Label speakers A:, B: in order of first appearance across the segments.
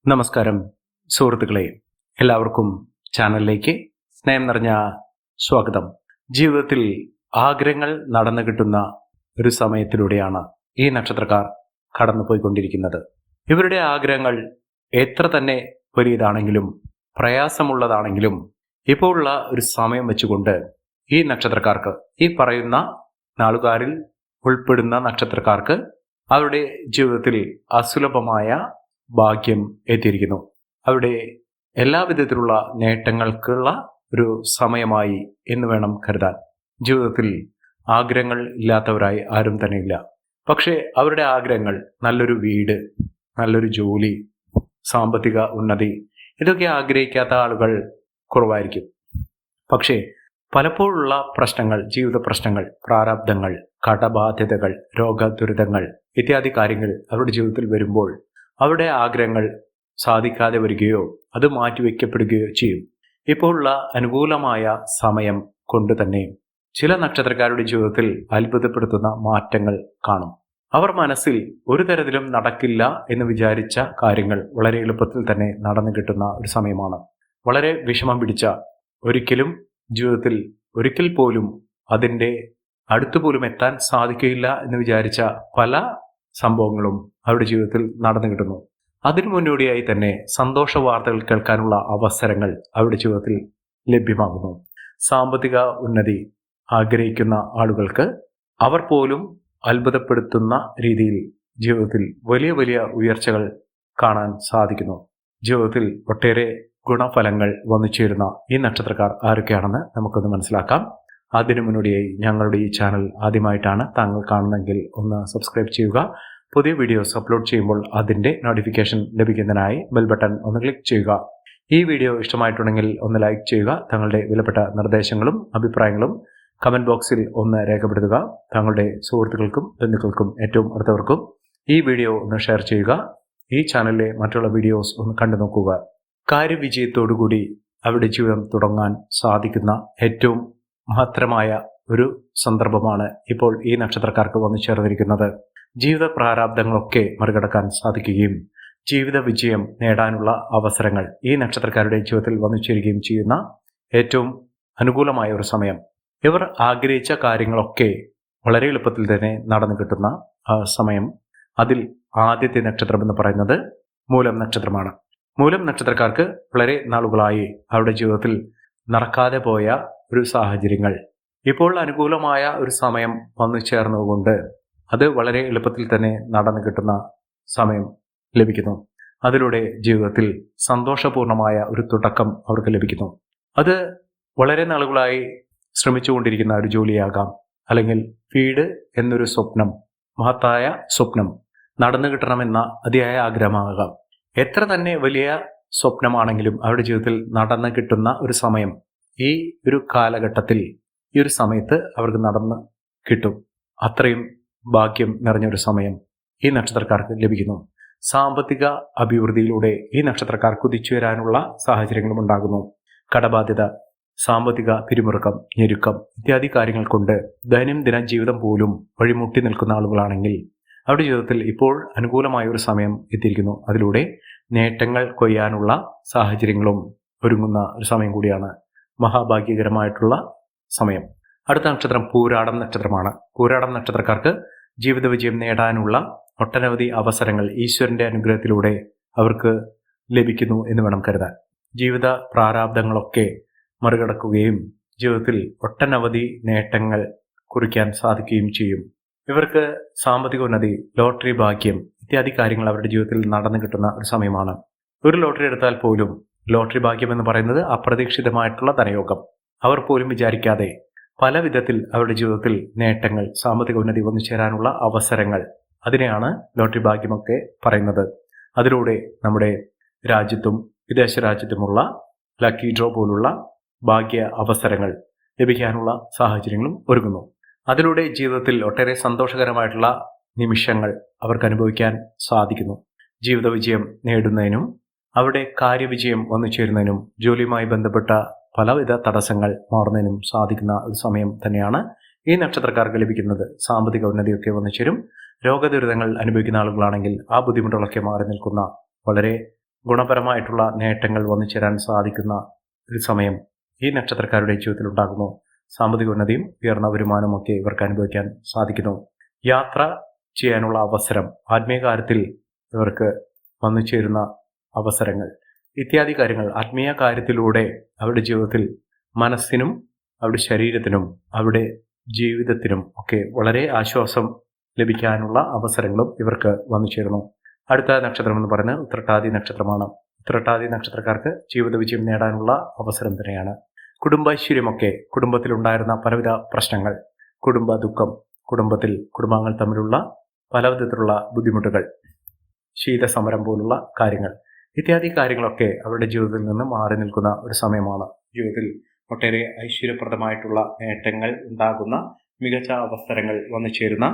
A: നമസ്കാരം സുഹൃത്തുക്കളെ, എല്ലാവർക്കും ചാനലിലേക്ക് സ്നേഹം നിറഞ്ഞ സ്വാഗതം. ജീവിതത്തിൽ ആഗ്രഹങ്ങൾ നടന്നു കിട്ടുന്ന ഒരു സമയത്തിലൂടെയാണ് ഈ നക്ഷത്രക്കാർ കടന്നുപോയിക്കൊണ്ടിരിക്കുന്നത്. ഇവരുടെ ആഗ്രഹങ്ങൾ എത്ര തന്നെ വലിയതാണെങ്കിലും പ്രയാസമുള്ളതാണെങ്കിലും ഇപ്പോൾ ഉള്ള ഒരു സമയം വെച്ചുകൊണ്ട് ഈ നക്ഷത്രക്കാർക്ക്, ഈ പറയുന്ന നാളുകാരിൽ ഉൾപ്പെടുന്ന നക്ഷത്രക്കാർക്ക് അവരുടെ ജീവിതത്തിൽ അസുലഭമായ ഭാഗ്യം എത്തിയിരിക്കുന്നു. അവരുടെ എല്ലാവിധത്തിലുള്ള നേട്ടങ്ങൾക്കുള്ള ഒരു സമയമായി എന്ന് വേണം കരുതാൻ. ജീവിതത്തിൽ ആഗ്രഹങ്ങൾ ഇല്ലാത്തവരായി ആരും തന്നെ ഇല്ല. പക്ഷേ അവരുടെ ആഗ്രഹങ്ങൾ നല്ലൊരു വീട്, നല്ലൊരു ജോലി, സാമ്പത്തിക ഉന്നതി, ഇതൊക്കെ ആഗ്രഹിക്കാത്ത ആളുകൾ കുറവായിരിക്കും. പക്ഷേ പലപ്പോഴുള്ള പ്രശ്നങ്ങൾ, ജീവിത പ്രശ്നങ്ങൾ, പ്രാരാബ്ധങ്ങൾ, കടബാധ്യതകൾ, രോഗദുരിതങ്ങൾ ഇത്യാദി കാര്യങ്ങൾ അവരുടെ ജീവിതത്തിൽ വരുമ്പോൾ അവരുടെ ആഗ്രഹങ്ങൾ സാധിക്കാതെ വരികയോ അത് മാറ്റിവെക്കപ്പെടുകയോ ചെയ്യും. ഇപ്പോഴുള്ള അനുകൂലമായ സമയം കൊണ്ട് തന്നെ ചില നക്ഷത്രക്കാരുടെ ജീവിതത്തിൽ അത്ഭുതപ്പെടുത്തുന്ന മാറ്റങ്ങൾ കാണും. അവർ മനസ്സിൽ ഒരു തരത്തിലും നടക്കില്ല എന്ന് വിചാരിച്ച കാര്യങ്ങൾ വളരെ എളുപ്പത്തിൽ തന്നെ നടന്നു കിട്ടുന്ന ഒരു സമയമാണ്. വളരെ വിഷമം പിടിച്ച, ഒരിക്കലും ജീവിതത്തിൽ ഒരിക്കൽ പോലും അതിൻ്റെ അടുത്തുപോലും എത്താൻ സാധിക്കുകയില്ല എന്ന് വിചാരിച്ച പല സംഭവങ്ങളും അവരുടെ ജീവിതത്തിൽ നടന്നു കിട്ടുന്നു. അതിനു മുന്നോടിയായി തന്നെ സന്തോഷ വാർത്തകൾ കേൾക്കാനുള്ള അവസരങ്ങൾ അവരുടെ ജീവിതത്തിൽ ലഭ്യമാകുന്നു. സാമ്പത്തിക ഉന്നതി ആഗ്രഹിക്കുന്ന ആളുകൾക്ക് അവർ പോലും അത്ഭുതപ്പെടുത്തുന്ന രീതിയിൽ ജീവിതത്തിൽ വലിയ വലിയ ഉയർച്ചകൾ കാണാൻ സാധിക്കുന്നു. ജീവിതത്തിൽ ഒട്ടേറെ ഗുണഫലങ്ങൾ വന്നു ചേരുന്ന ഈ നക്ഷത്രക്കാർ ആരൊക്കെയാണെന്ന് നമുക്കൊന്ന് മനസ്സിലാക്കാം. അതിനു മുന്നോടിയായി ഞങ്ങളുടെ ഈ ചാനൽ ആദ്യമായിട്ടാണ് താങ്കൾ കാണുന്നതെങ്കിൽ ഒന്ന് സബ്സ്ക്രൈബ് ചെയ്യുക. പുതിയ വീഡിയോസ് അപ്ലോഡ് ചെയ്യുമ്പോൾ അതിൻ്റെ നോട്ടിഫിക്കേഷൻ ലഭിക്കുന്നതിനായി ബെൽ ബട്ടൺ ഒന്ന് ക്ലിക്ക് ചെയ്യുക. ഈ വീഡിയോ ഇഷ്ടമായിട്ടുണ്ടെങ്കിൽ ഒന്ന് ലൈക്ക് ചെയ്യുക. തങ്ങളുടെ വിലപ്പെട്ട നിർദ്ദേശങ്ങളും അഭിപ്രായങ്ങളും കമൻറ്റ് ബോക്സിൽ ഒന്ന് രേഖപ്പെടുത്തുക. തങ്ങളുടെ സുഹൃത്തുക്കൾക്കും ബന്ധുക്കൾക്കും ഏറ്റവും അടുത്തവർക്കും ഈ വീഡിയോ ഒന്ന് ഷെയർ ചെയ്യുക. ഈ ചാനലിലെ മറ്റുള്ള വീഡിയോസ് ഒന്ന് കണ്ടു നോക്കുക. കാര്യവിജയത്തോടുകൂടി അവരുടെ ജീവിതം തുടങ്ങാൻ സാധിക്കുന്ന ഏറ്റവും മഹത്തരമായ ഒരു സന്ദർഭമാണ് ഇപ്പോൾ ഈ നക്ഷത്രക്കാർക്ക് വന്നു ചേർന്നിരിക്കുന്നത്. ജീവിത പ്രാരാബ്ദങ്ങളൊക്കെ മറികടക്കാൻ സാധിക്കുകയും ജീവിത വിജയം നേടാനുള്ള അവസരങ്ങൾ ഈ നക്ഷത്രക്കാരുടെ ജീവിതത്തിൽ വന്നു ചേരുകയും ചെയ്യുന്ന ഏറ്റവും അനുകൂലമായ ഒരു സമയം. ഇവർ ആഗ്രഹിച്ച കാര്യങ്ങളൊക്കെ വളരെ എളുപ്പത്തിൽ തന്നെ നടന്നു കിട്ടുന്ന സമയം. അതിൽ ആദ്യത്തെ നക്ഷത്രം എന്ന് പറയുന്നത് മൂലം നക്ഷത്രമാണ്. മൂലം നക്ഷത്രക്കാർക്ക് വളരെ നാളുകളായി അവരുടെ ജീവിതത്തിൽ നടക്കാതെ പോയ ഒരു സാഹചര്യങ്ങൾ ഇപ്പോൾ അനുകൂലമായ ഒരു സമയം വന്നു ചേർന്നുകൊണ്ട് അത് വളരെ എളുപ്പത്തിൽ തന്നെ നടന്നു കിട്ടുന്ന സമയം ലഭിക്കുന്നു. അതിലൂടെ ജീവിതത്തിൽ സന്തോഷപൂർണമായ ഒരു തുടക്കം അവർക്ക് ലഭിക്കുന്നു. അത് വളരെ നാളുകളായി ശ്രമിച്ചുകൊണ്ടിരിക്കുന്ന ഒരു ജോലിയാകാം, അല്ലെങ്കിൽ വീട് എന്നൊരു സ്വപ്നം, മഹത്തായ സ്വപ്നം നടന്നു കിട്ടണമെന്ന അതിയായ ആഗ്രഹമാകാം. എത്ര തന്നെ വലിയ സ്വപ്നമാണെങ്കിലും അവരുടെ ജീവിതത്തിൽ നടന്നു കിട്ടുന്ന ഒരു സമയം ഈ ഒരു കാലഘട്ടത്തിൽ, ഈ ഒരു സമയത്ത് അവർക്ക് നടന്ന് കിട്ടും. അത്രയും ഭാഗ്യം നിറഞ്ഞൊരു സമയം ഈ നക്ഷത്രക്കാർക്ക് ലഭിക്കുന്നു. സാമ്പത്തിക അഭിവൃദ്ധിയിലൂടെ ഈ നക്ഷത്രക്കാർ കുതിച്ചുയരാനുള്ള സാഹചര്യങ്ങളും ഉണ്ടാകുന്നു. കടബാധ്യത, സാമ്പത്തിക പിരിമുറുക്കം, ഞെരുക്കം ഇത്യാദി കാര്യങ്ങൾ കൊണ്ട് ദൈനംദിന ജീവിതം പോലും വഴിമുട്ടി നിൽക്കുന്ന ആളുകളാണെങ്കിൽ അവരുടെ ജീവിതത്തിൽ ഇപ്പോൾ അനുകൂലമായ ഒരു സമയം എത്തിയിരിക്കുന്നു. അതിലൂടെ നേട്ടങ്ങൾ കൊയ്യാനുള്ള സാഹചര്യങ്ങളും ഒരുങ്ങുന്ന ഒരു സമയം കൂടിയാണ്. മഹാഭാഗ്യകരമായിട്ടുള്ള സമയം. അടുത്ത നക്ഷത്രം പൂരാടം നക്ഷത്രമാണ്. പൂരാടം നക്ഷത്രക്കാർക്ക് ജീവിത വിജയം നേടാനുള്ള ഒട്ടനവധി അവസരങ്ങൾ ഈശ്വരന്റെ അനുഗ്രഹത്തിലൂടെ അവർക്ക് ലഭിക്കുന്നു എന്ന് വേണം കരുതാൻ. ജീവിത പ്രാരാബ്ദങ്ങളൊക്കെ മറികടക്കുകയും ജീവിതത്തിൽ ഒട്ടനവധി നേട്ടങ്ങൾ കുറിക്കാൻ സാധിക്കുകയും ചെയ്യും. ഇവർക്ക് സാമ്പത്തിക ഉന്നതി, ലോട്ടറി ഭാഗ്യം ഇത്യാദി കാര്യങ്ങൾ അവരുടെ ജീവിതത്തിൽ നടന്നു കിട്ടുന്ന ഒരു സമയമാണ്. ഒരു ലോട്ടറി എടുത്താൽ പോലും ലോട്ടറി ഭാഗ്യം എന്ന് പറയുന്നത് അപ്രതീക്ഷിതമായിട്ടുള്ള ധനയോഗം. അവർ പോലും വിചാരിക്കാതെ പല വിധത്തിൽ അവരുടെ ജീവിതത്തിൽ നേട്ടങ്ങൾ, സാമ്പത്തിക ഉന്നതി വന്നു ചേരാനുള്ള അവസരങ്ങൾ, അതിനെയാണ് ലോട്ടറി ഭാഗ്യമൊക്കെ പറയുന്നത്. അതിലൂടെ നമ്മുടെ രാജ്യത്തും വിദേശ രാജ്യത്തുമുള്ള ലക്കി ഡ്രോ പോലുള്ള ഭാഗ്യ അവസരങ്ങൾ ലഭിക്കാനുള്ള സാഹചര്യങ്ങളും ഒരുങ്ങുന്നു. അതിലൂടെ ജീവിതത്തിൽ ഒട്ടേറെ സന്തോഷകരമായിട്ടുള്ള നിമിഷങ്ങൾ അവർക്ക് അനുഭവിക്കാൻ സാധിക്കുന്നു. ജീവിത വിജയം നേടുന്നതിനും അവിടെ കാര്യവിജയം വന്നു ചേരുന്നതിനും ജോലിയുമായി ബന്ധപ്പെട്ട പലവിധ തടസ്സങ്ങൾ മാറുന്നതിനും സാധിക്കുന്ന ഒരു സമയം തന്നെയാണ് ഈ നക്ഷത്രക്കാർക്ക് ലഭിക്കുന്നത്. സാമ്പത്തിക ഉന്നതിയൊക്കെ വന്നു ചേരും. രോഗദുരിതങ്ങൾ അനുഭവിക്കുന്ന ആളുകളാണെങ്കിൽ ആ ബുദ്ധിമുട്ടുകളൊക്കെ മാറി നിൽക്കുന്ന വളരെ ഗുണപരമായിട്ടുള്ള നേട്ടങ്ങൾ വന്നു ചേരാൻ സാധിക്കുന്ന ഒരു സമയം ഈ നക്ഷത്രക്കാരുടെ ജീവിതത്തിൽ ഉണ്ടാകുന്നു. സാമ്പത്തിക ഉന്നതിയും ഉയർന്ന വരുമാനവും ഒക്കെ ഇവർക്ക് അനുഭവിക്കാൻ സാധിക്കുന്നു. യാത്ര ചെയ്യാനുള്ള അവസരം, ആത്മീയ കാര്യത്തിൽ ഇവർക്ക് വന്നു ചേരുന്ന അവസരങ്ങൾ ഇത്യാദി കാര്യങ്ങൾ ആത്മീയ കാര്യത്തിലൂടെ അവരുടെ ജീവിതത്തിൽ മനസ്സിനും അവരുടെ ശരീരത്തിനും അവരുടെ ജീവിതത്തിനും ഒക്കെ വളരെ ആശ്വാസം ലഭിക്കാനുള്ള അവസരങ്ങളും ഇവർക്ക് വന്നു ചേരുന്നു. അടുത്ത നക്ഷത്രം എന്ന് പറയുന്നത് ഉത്രട്ടാതി നക്ഷത്രമാണ്. ഉത്രട്ടാതി നക്ഷത്രക്കാർക്ക് ജീവിത വിജയം നേടാനുള്ള അവസരം തന്നെയാണ്. കുടുംബൈശ്വര്യമൊക്കെ, കുടുംബത്തിലുണ്ടായിരുന്ന പലവിധ പ്രശ്നങ്ങൾ, കുടുംബ ദുഃഖം, കുടുംബാംഗങ്ങൾ തമ്മിലുള്ള പലവിധത്തിലുള്ള ബുദ്ധിമുട്ടുകൾ, ശീതസമരം പോലുള്ള കാര്യങ്ങൾ ഇത്യാദി കാര്യങ്ങളൊക്കെ അവരുടെ ജീവിതത്തിൽ നിന്ന് മാറി നിൽക്കുന്ന ഒരു സമയമാണ്. ജീവിതത്തിൽ ഒട്ടേറെ ഐശ്വര്യപ്രദമായിട്ടുള്ള നേട്ടങ്ങൾ ഉണ്ടാകുന്ന, മികച്ച അവസരങ്ങൾ വന്നു ചേരുന്ന,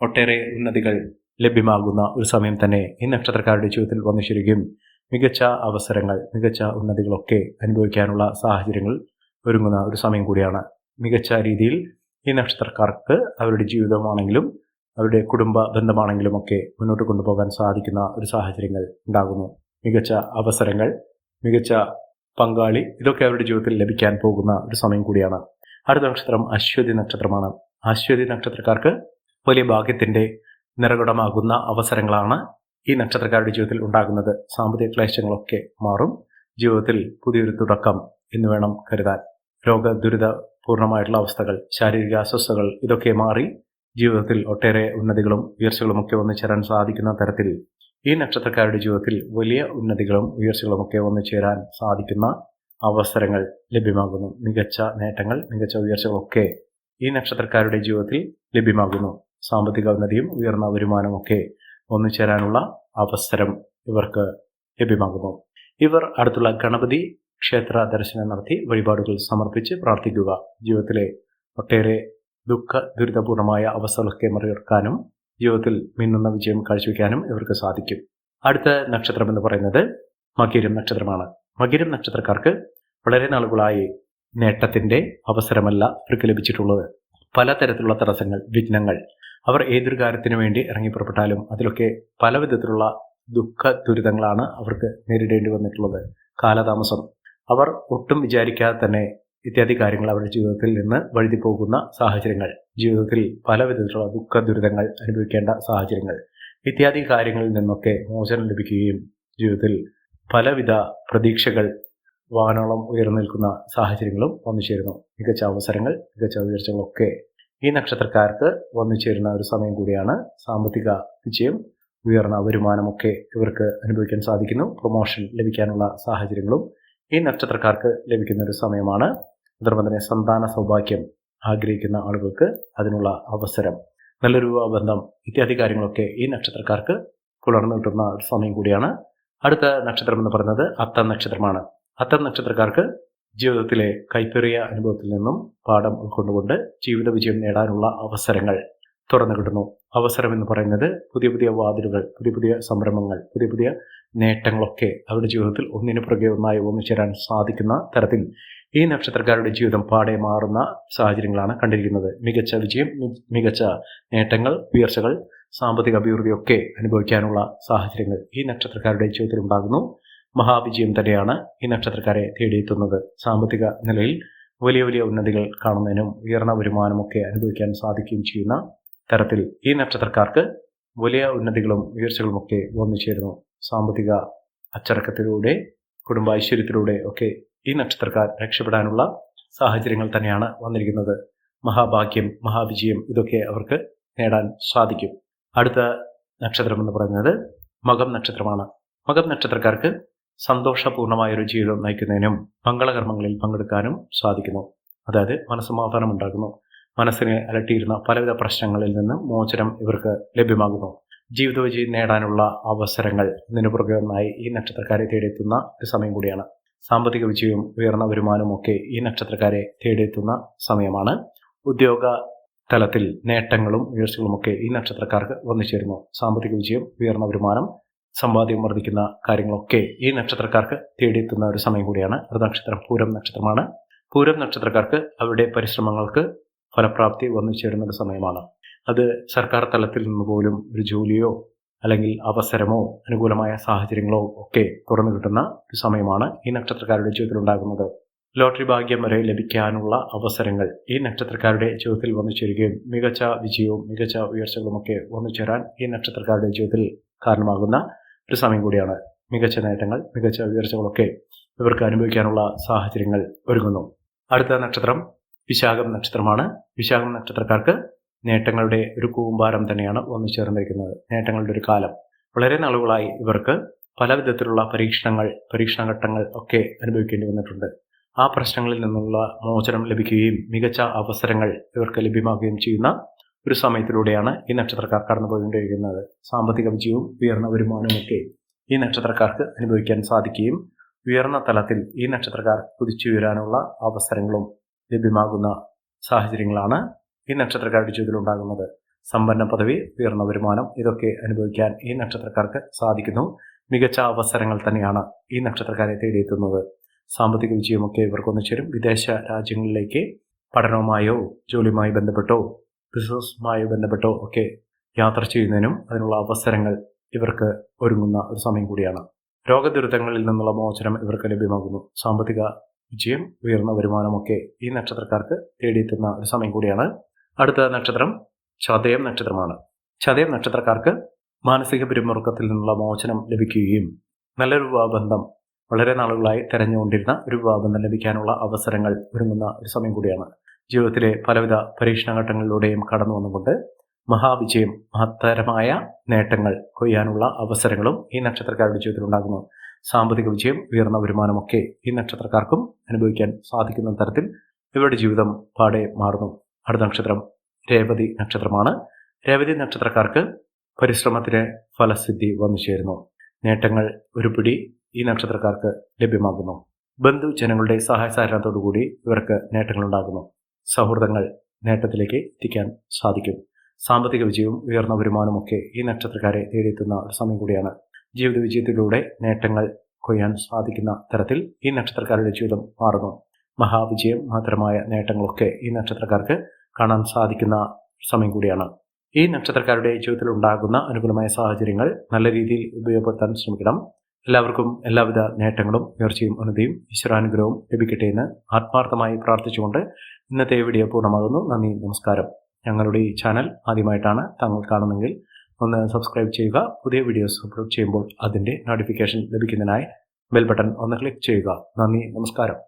A: ഒട്ടേറെ ഉന്നതികൾ ലഭ്യമാകുന്ന ഒരു സമയം തന്നെ ഈ നക്ഷത്രക്കാരുടെ ജീവിതത്തിൽ വന്നു ചേരുകയും മികച്ച അവസരങ്ങൾ, മികച്ച ഉന്നതികളൊക്കെ അനുഭവിക്കാനുള്ള സാഹചര്യങ്ങൾ ഒരുങ്ങുന്ന ഒരു സമയം കൂടിയാണ്. മികച്ച രീതിയിൽ ഈ നക്ഷത്രക്കാർക്ക് അവരുടെ ജീവിതമാണെങ്കിലും അവരുടെ കുടുംബ ബന്ധമാണെങ്കിലും ഒക്കെ മുന്നോട്ട് കൊണ്ടുപോകാൻ സാധിക്കുന്ന ഒരു സാഹചര്യങ്ങൾ ഉണ്ടാകുന്നു. മികച്ച അവസരങ്ങൾ, മികച്ച പങ്കാളി, ഇതൊക്കെ അവരുടെ ജീവിതത്തിൽ ലഭിക്കാൻ പോകുന്ന ഒരു സമയം കൂടിയാണ്. അടുത്ത നക്ഷത്രം അശ്വതി നക്ഷത്രമാണ്. അശ്വതി നക്ഷത്രക്കാർക്ക് വലിയ ഭാഗ്യത്തിൻ്റെ നിറകുടമാകുന്ന അവസരങ്ങളാണ് ഈ നക്ഷത്രക്കാരുടെ ജീവിതത്തിൽ ഉണ്ടാകുന്നത്. സാമ്പത്തിക ക്ലേശങ്ങളൊക്കെ മാറും. ജീവിതത്തിൽ പുതിയൊരു തുടക്കം എന്ന് വേണം കരുതാൻ. രോഗദുരിതപൂർണമായിട്ടുള്ള അവസ്ഥകൾ, ശാരീരിക അസ്വസ്ഥതകൾ ഇതൊക്കെ മാറി ജീവിതത്തിൽ ഒട്ടേറെ ഉന്നതികളും ഉയർച്ചകളും ഒക്കെ വന്നു ചേരാൻ സാധിക്കുന്ന തരത്തിൽ ഈ നക്ഷത്രക്കാരുടെ ജീവിതത്തിൽ വലിയ ഉന്നതികളും ഉയർച്ചകളും ഒക്കെ വന്നു ചേരാൻ സാധിക്കുന്ന അവസരങ്ങൾ ലഭ്യമാകുന്നു. മികച്ച നേട്ടങ്ങൾ, മികച്ച ഉയർച്ചകളൊക്കെ ഈ നക്ഷത്രക്കാരുടെ ജീവിതത്തിൽ ലഭ്യമാകുന്നു. സാമ്പത്തിക ഉന്നതിയും ഉയർന്ന വരുമാനവും ഒക്കെ വന്നു ചേരാനുള്ള അവസരം ഇവർക്ക് ലഭ്യമാകുന്നു. ഇവർ അടുത്തുള്ള ഗണപതി ക്ഷേത്ര ദർശനം നടത്തി വഴിപാടുകൾ സമർപ്പിച്ച് പ്രാർത്ഥിക്കുക. ജീവിതത്തിലെ ഒട്ടേറെ ദുഃഖ ദുരിതപൂർണമായ അവസ്ഥകളൊക്കെ മറികടക്കാനും ജീവിതത്തിൽ മിന്നുന്ന വിജയം കാഴ്ചവെക്കാനും ഇവർക്ക് സാധിക്കും. അടുത്ത നക്ഷത്രം എന്ന് പറയുന്നത് മകീരം നക്ഷത്രമാണ്. മകീരം നക്ഷത്രക്കാർക്ക് വളരെ നാളുകളായി നേട്ടത്തിൻ്റെ അവസരമല്ല ഇവർക്ക് ലഭിച്ചിട്ടുള്ളത്. പലതരത്തിലുള്ള തടസ്സങ്ങൾ, വിഘ്നങ്ങൾ, അവർ ഏതൊരു കാര്യത്തിനു വേണ്ടി ഇറങ്ങിപ്പുറപ്പെട്ടാലും അതിലൊക്കെ പല വിധത്തിലുള്ള ദുഃഖ ദുരിതങ്ങളാണ് അവർക്ക് നേരിടേണ്ടി വന്നിട്ടുള്ളത്. കാലതാമസം, അവർ ഒട്ടും വിചാരിക്കാതെ തന്നെ ഇത്യാദി കാര്യങ്ങൾ അവരുടെ ജീവിതത്തിൽ നിന്ന് വഴുതി പോകുന്ന സാഹചര്യങ്ങൾ, ജീവിതത്തിൽ പല വിധത്തിലുള്ള ദുഃഖ ദുരിതങ്ങൾ അനുഭവിക്കേണ്ട സാഹചര്യങ്ങൾ, ഇത്യാദി കാര്യങ്ങളിൽ നിന്നൊക്കെ മോചനം ലഭിക്കുകയും ജീവിതത്തിൽ പലവിധ പ്രതീക്ഷകൾ വാനോളം ഉയർന്നു നിൽക്കുന്ന സാഹചര്യങ്ങളും വന്നു ചേരുന്നു. മികച്ച അവസരങ്ങൾ, മികച്ച ഉയർച്ചകളൊക്കെ ഈ നക്ഷത്രക്കാർക്ക് വന്നു ചേരുന്ന ഒരു സമയം കൂടിയാണ്. സാമ്പത്തിക വിജയം, ഉയർന്ന വരുമാനമൊക്കെ ഇവർക്ക് അനുഭവിക്കാൻ സാധിക്കുന്നു. പ്രൊമോഷൻ ലഭിക്കാനുള്ള സാഹചര്യങ്ങളും ഈ നക്ഷത്രക്കാർക്ക് ലഭിക്കുന്ന ഒരു സമയമാണ്. അതോടൊപ്പം തന്നെ സന്താന സൗഭാഗ്യം ആഗ്രഹിക്കുന്ന ആളുകൾക്ക് അതിനുള്ള അവസരം, നല്ലൊരു ബന്ധം ഇത്യാദി കാര്യങ്ങളൊക്കെ ഈ നക്ഷത്രക്കാർക്ക് പുലർന്നു കിട്ടുന്ന ഒരു സമയം കൂടിയാണ്. അടുത്ത നക്ഷത്രം എന്ന് പറയുന്നത് അത്തം നക്ഷത്രമാണ്. അത്തം നക്ഷത്രക്കാർക്ക് ജീവിതത്തിലെ കൈപ്പേറിയ അനുഭവത്തിൽ നിന്നും പാഠം ഉൾക്കൊണ്ടുകൊണ്ട് ജീവിത വിജയം നേടാനുള്ള അവസരങ്ങൾ തുറന്നു കിട്ടുന്നു. അവസരം എന്ന് പറയുന്നത് പുതിയ പുതിയ വാതിലുകൾ, പുതിയ പുതിയ സംരംഭങ്ങൾ, പുതിയ പുതിയ നേട്ടങ്ങളൊക്കെ അവരുടെ ജീവിതത്തിൽ ഒന്നിനു പുറകെ ഒന്നായി ഒന്നു ചേരാൻ സാധിക്കുന്ന തരത്തിൽ ഈ നക്ഷത്രക്കാരുടെ ജീവിതം പാടെ മാറുന്ന സാഹചര്യങ്ങളാണ് കണ്ടിരിക്കുന്നത്. മികച്ച വിജയം, മികച്ച നേട്ടങ്ങൾ, ഉയർച്ചകൾ, സാമ്പത്തിക അഭിവൃദ്ധിയൊക്കെ അനുഭവിക്കാനുള്ള സാഹചര്യങ്ങൾ ഈ നക്ഷത്രക്കാരുടെ ജീവിതത്തിൽ ഉണ്ടാകുന്നു. മഹാവിജയം തന്നെയാണ് ഈ നക്ഷത്രക്കാരെ തേടിയെത്തുന്നത്. സാമ്പത്തിക നിലയിൽ വലിയ വലിയ ഉന്നതികൾ കാണുന്നതിനും ഉയർന്ന വരുമാനമൊക്കെ അനുഭവിക്കാൻ സാധിക്കുകയും ചെയ്യുന്ന തരത്തിൽ ഈ നക്ഷത്രക്കാർക്ക് വലിയ ഉന്നതികളും ഉയർച്ചകളുമൊക്കെ വന്നു ചേരുന്നു. സാമ്പത്തിക അച്ചടക്കത്തിലൂടെ, കുടുംബൈശ്വര്യത്തിലൂടെ ഒക്കെ ഈ നക്ഷത്രക്കാർ രക്ഷപ്പെടാനുള്ള സാഹചര്യങ്ങൾ തന്നെയാണ് വന്നിരിക്കുന്നത്. മഹാഭാഗ്യം, മഹാവിജയം ഇതൊക്കെ അവർക്ക് നേടാൻ സാധിക്കും. അടുത്ത നക്ഷത്രം എന്ന് പറയുന്നത് മകം നക്ഷത്രമാണ്. മകം നക്ഷത്രക്കാർക്ക് സന്തോഷപൂർണമായൊരു ജീവിതം നയിക്കുന്നതിനും മംഗളകർമ്മങ്ങളിൽ പങ്കെടുക്കാനും സാധിക്കുന്നു. അതായത് മനസ്സമാധാനം ഉണ്ടാകുന്നു. മനസ്സിനെ അലട്ടിയിരുന്ന പലവിധ പ്രശ്നങ്ങളിൽ നിന്ന് മോചനം ഇവർക്ക് ലഭ്യമാകുന്നു. ജീവിത വിജയം നേടാനുള്ള അവസരങ്ങൾ ഇതിനു പുറകെ ഒന്നായി ഈ നക്ഷത്രക്കാരെ തേടിയെത്തുന്ന ഒരു സമയം കൂടിയാണ്. സാമ്പത്തിക വിജയവും ഉയർന്ന വരുമാനവും ഒക്കെ ഈ നക്ഷത്രക്കാരെ തേടിയെത്തുന്ന സമയമാണ്. ഉദ്യോഗ തലത്തിൽ നേട്ടങ്ങളും ഉയർച്ചകളുമൊക്കെ ഈ നക്ഷത്രക്കാർക്ക് വന്നു ചേരുന്നു. സാമ്പത്തിക വിജയം, ഉയർന്ന വരുമാനം, സമ്പാദ്യം വർദ്ധിക്കുന്ന കാര്യങ്ങളൊക്കെ ഈ നക്ഷത്രക്കാർക്ക് തേടിയെത്തുന്ന ഒരു സമയം കൂടിയാണ്. അടുത്ത നക്ഷത്രം പൂരം നക്ഷത്രമാണ്. പൂരം നക്ഷത്രക്കാർക്ക് അവരുടെ പരിശ്രമങ്ങൾക്ക് ഫലപ്രാപ്തി വന്നു ചേരുന്ന ഒരു സമയമാണ്. അത് സർക്കാർ തലത്തിൽ നിന്ന് പോലും ഒരു ജോലിയോ അല്ലെങ്കിൽ അവസരമോ അനുകൂലമായ സാഹചര്യങ്ങളോ ഒക്കെ തുറന്നു കിട്ടുന്ന ഒരു സമയമാണ് ഈ നക്ഷത്രക്കാരുടെ ജീവിതത്തിൽ ഉണ്ടാകുന്നത്. ലോട്ടറി ഭാഗ്യം വരെ ലഭിക്കാനുള്ള അവസരങ്ങൾ ഈ നക്ഷത്രക്കാരുടെ ജീവിതത്തിൽ വന്നു ചേരുകയും മികച്ച വിജയവും മികച്ച ഉയർച്ചകളുമൊക്കെ വന്നു ചേരാൻ ഈ നക്ഷത്രക്കാരുടെ ജീവിതത്തിൽ കാരണമാകുന്ന ഒരു സമയം കൂടിയാണ്. മികച്ച നേട്ടങ്ങൾ, മികച്ച ഉയർച്ചകളൊക്കെ ഇവർക്ക് അനുഭവിക്കാനുള്ള സാഹചര്യങ്ങൾ ഒരുങ്ങുന്നു. അടുത്ത നക്ഷത്രം വിശാഖം നക്ഷത്രമാണ്. വിശാഖം നക്ഷത്രക്കാർക്ക് നേട്ടങ്ങളുടെ ഒരു കൂമ്പാരം തന്നെയാണ് വന്നു ചേർന്നിരിക്കുന്നത്. നേട്ടങ്ങളുടെ ഒരു കാലം. വളരെ നാളുകളായി ഇവർക്ക് പല വിധത്തിലുള്ള പരീക്ഷണഘട്ടങ്ങൾ ഒക്കെ അനുഭവിക്കേണ്ടി വന്നിട്ടുണ്ട്. ആ പ്രശ്നങ്ങളിൽ നിന്നുള്ള മോചനം ലഭിക്കുകയും മികച്ച അവസരങ്ങൾ ഇവർക്ക് ലഭ്യമാകുകയും ചെയ്യുന്ന ഒരു സമയത്തിലൂടെയാണ് ഈ നക്ഷത്രക്കാർ കടന്നുപോയിക്കൊണ്ടിരിക്കുന്നത്. സാമ്പത്തിക വിജയവും ഉയർന്ന വരുമാനമൊക്കെ ഈ നക്ഷത്രക്കാർക്ക് അനുഭവിക്കാൻ സാധിക്കുകയും ഉയർന്ന തലത്തിൽ ഈ നക്ഷത്രക്കാർ കുതിച്ചുയരാനുള്ള അവസരങ്ങളും ലഭ്യമാകുന്ന സാഹചര്യങ്ങളാണ് ഈ നക്ഷത്രക്കാരുടെ ജീവിതത്തിൽ ഉണ്ടാകുന്നത്. സമ്പന്ന പദവി, ഉയർന്ന വരുമാനം ഇതൊക്കെ അനുഭവിക്കാൻ ഈ നക്ഷത്രക്കാർക്ക് സാധിക്കുന്നു. മികച്ച അവസരങ്ങൾ തന്നെയാണ് ഈ നക്ഷത്രക്കാരെ തേടിയെത്തുന്നത്. സാമ്പത്തിക വിജയമൊക്കെ ഇവർക്കൊന്നു ചേരും. വിദേശ രാജ്യങ്ങളിലേക്ക് പഠനവുമായോ ജോലിയുമായി ബന്ധപ്പെട്ടോ ബിസിനസ്സുമായോ ബന്ധപ്പെട്ടോ ഒക്കെ യാത്ര ചെയ്യുന്നതിനും അതിനുള്ള അവസരങ്ങൾ ഇവർക്ക് ഒരുങ്ങുന്ന ഒരു സമയം കൂടിയാണ്. രോഗദുരിതങ്ങളിൽ നിന്നുള്ള മോചനം ഇവർക്ക് ലഭ്യമാകുന്നു. സാമ്പത്തിക വിജയം, ഉയർന്ന വരുമാനമൊക്കെ ഈ നക്ഷത്രക്കാർക്ക് തേടിയെത്തുന്ന ഒരു സമയം കൂടിയാണ്. അടുത്ത നക്ഷത്രം ചതയം നക്ഷത്രമാണ്. ചതയം നക്ഷത്രക്കാർക്ക് മാനസിക പിരിമുറുക്കത്തിൽ നിന്നുള്ള മോചനം ലഭിക്കുകയും നല്ലൊരു വിവാഹബന്ധം, വളരെ നാളുകളായി തെരഞ്ഞുകൊണ്ടിരുന്ന ഒരു വിവാഹബന്ധം ലഭിക്കാനുള്ള അവസരങ്ങൾ ഒരുങ്ങുന്ന ഒരു സമയം കൂടിയാണ്. ജീവിതത്തിലെ പലവിധ പരീക്ഷണഘട്ടങ്ങളിലൂടെയും കടന്നു വന്നുകൊണ്ട് മഹാവിജയം, മഹത്തരമായ നേട്ടങ്ങൾ കൊയ്യാനുള്ള അവസരങ്ങളും ഈ നക്ഷത്രക്കാരുടെ ജീവിതത്തിൽ ഉണ്ടാകുന്നു. സാമ്പത്തിക വിജയം, ഉയർന്ന വരുമാനമൊക്കെ ഈ നക്ഷത്രക്കാർക്കും അനുഭവിക്കാൻ സാധിക്കുന്ന തരത്തിൽ ഇവരുടെ ജീവിതം പാടെ മാറുന്നു. അടുത്ത നക്ഷത്രം രേവതി നക്ഷത്രമാണ്. രേവതി നക്ഷത്രക്കാർക്ക് പരിശ്രമത്തിന് ഫലസിദ്ധി വന്നു ചേരുന്നു. നേട്ടങ്ങൾ ഒരു പിടി ഈ നക്ഷത്രക്കാർക്ക് ലഭ്യമാകുന്നു. ബന്ധുജനങ്ങളുടെ സഹായ സഹകരണത്തോടുകൂടി ഇവർക്ക് നേട്ടങ്ങളുണ്ടാകുന്നു. സൗഹൃദങ്ങൾ നേട്ടത്തിലേക്ക് എത്തിക്കാൻ സാധിക്കും. സാമ്പത്തിക വിജയവും ഉയർന്ന വരുമാനമൊക്കെ ഈ നക്ഷത്രക്കാരെ തേടിയെത്തുന്ന ഒരു സമയം കൂടിയാണ്. ജീവിത വിജയത്തിലൂടെ നേട്ടങ്ങൾ കൊയ്യാൻ സാധിക്കുന്ന തരത്തിൽ ഈ നക്ഷത്രക്കാരുടെ ജീവിതം മാറുന്നു. മഹാവിജയം, മഹത്തരമായ നേട്ടങ്ങളൊക്കെ ഈ നക്ഷത്രക്കാർക്ക് കാണാൻ സാധിക്കുന്ന സമയം കൂടിയാണ്. ഈ നക്ഷത്രക്കാരുടെ ജീവിതത്തിൽ ഉണ്ടാകുന്ന അനുകൂലമായ സാഹചര്യങ്ങൾ നല്ല രീതിയിൽ ഉപയോഗപ്പെടുത്താൻ ശ്രമിക്കണം. എല്ലാവർക്കും എല്ലാവിധ നേട്ടങ്ങളും ഉയർച്ചയും ഉന്നതിയും ഈശ്വരാനുഗ്രഹവും ലഭിക്കട്ടെ എന്ന് ആത്മാർത്ഥമായി പ്രാർത്ഥിച്ചുകൊണ്ട് ഇന്നത്തെ വീഡിയോ പൂർണ്ണമാകുന്നു. നന്ദി, നമസ്കാരം. ഞങ്ങളുടെ ഈ ചാനൽ ആദ്യമായിട്ടാണ് താങ്കൾ കാണുന്നതെങ്കിൽ ഒന്ന് സബ്സ്ക്രൈബ് ചെയ്യുക. പുതിയ വീഡിയോസ് അപ്ലോഡ് ചെയ്യുമ്പോൾ അതിൻ്റെ നോട്ടിഫിക്കേഷൻ ലഭിക്കുന്നതിനായി ബെൽ ബട്ടൺ ഒന്ന് ക്ലിക്ക് ചെയ്യുക. നന്ദി, നമസ്കാരം.